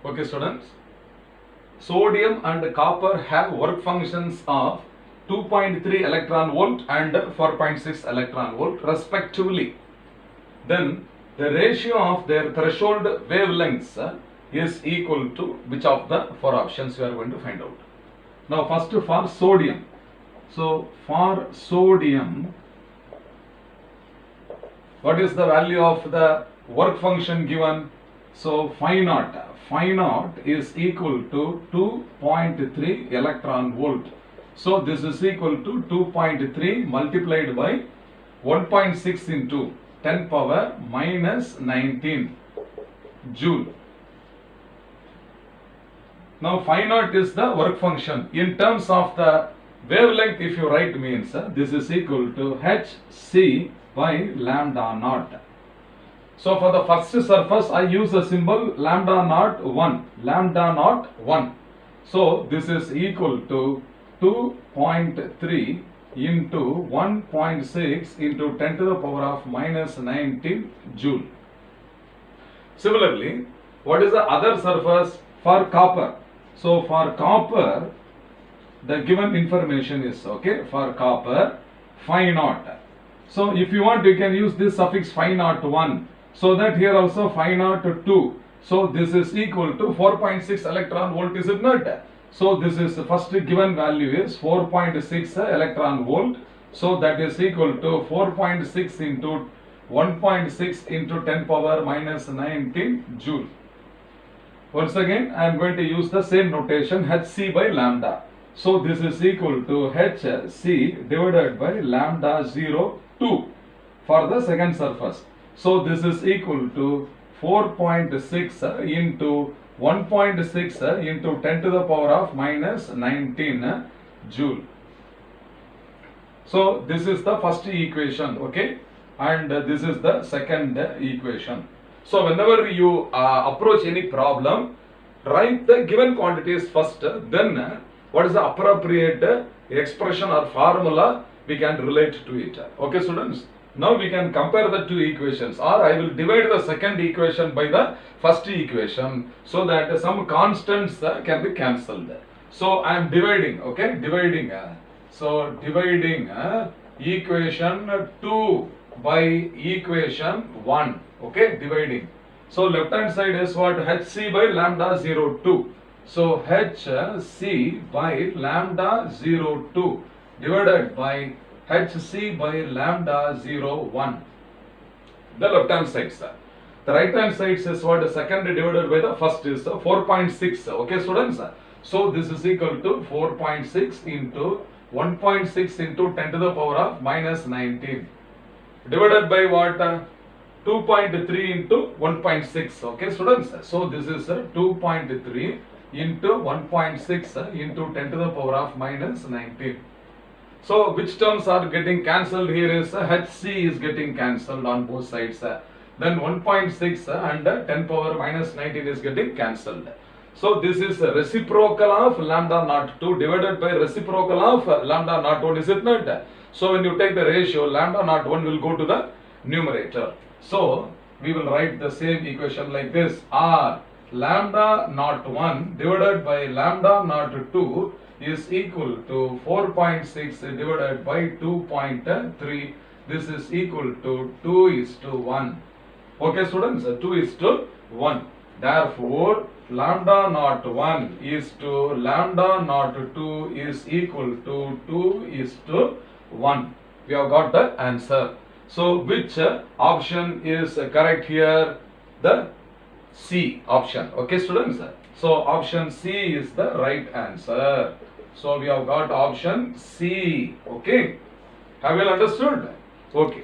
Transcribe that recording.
Okay, students. Sodium and copper have work functions of 2.3 electron volt and 4.6 electron volt respectively. Then the ratio of their threshold wavelengths is equal to which of the four options we are going to find out. Now first for sodium. So for sodium, what is the value of the work function given? So phi naught is equal to 2.3 electron volt. So this is equal to 2.3 multiplied by 1.6 into 10 power minus 19 joule. Now phi naught is the work function. In terms of the wavelength, if you write means this is equal to hc by lambda naught. So for the first surface, I use the symbol lambda naught 1. So this is equal to 2.3 into 1.6 into 10 to the power of minus 19 joule. Similarly, what is the other surface for copper? So for copper, the given information is for copper phi naught. So if you want, you can use this suffix phi naught 1. So that here also phi naught 2. So this is equal to 4.6 electron volt, is it not? So this is the first given value is 4.6 electron volt. So that is equal to 4.6 into 1.6 into 10 power minus 19 joule. Once again, I am going to use the same notation hc by lambda. So this is equal to hc divided by lambda 2 for the second surface. So this is equal to 4.6 into 1.6 into 10 to the power of minus 19 joule. So this is the first equation, and this is the second equation. So whenever you approach any problem, write the given quantities first, then what is the appropriate expression or formula we can relate to it. Okay, students? Now we can compare the two equations, or I will divide the second equation by the first equation so that some constants can be cancelled. So I am dividing, so dividing equation 2 by equation 1, dividing. So left hand side is what? hc by lambda 2. So hc by lambda 2 divided by hc by lambda 1. The left hand side, sir. The right hand side is what? The second divided by the first is 4.6. Okay, students? So this is equal to 4.6 into 1.6 into 10 to the power of minus 19 divided by what? 2.3 into 1.6. Okay, students? So this is 2.3 into 1.6 into 10 to the power of minus 19. So which terms are getting cancelled here is hc is getting cancelled on both sides. Then 1.6 and 10 power minus 19 is getting cancelled. So this is reciprocal of lambda naught 2 divided by reciprocal of lambda naught 1, is it not? So when you take the ratio, lambda naught 1 will go to the numerator. So we will write the same equation like this: r lambda naught 1 divided by lambda naught 2 is equal to 4.6 divided by 2.3. This is equal to 2:1. Okay, students, 2:1. Therefore, lambda naught 1 is to lambda naught 2 is equal to 2:1. We have got the answer. So which option is correct here? The C option. Okay, students. So option C is the right answer. So we have got option C. Okay. Have you understood? Okay.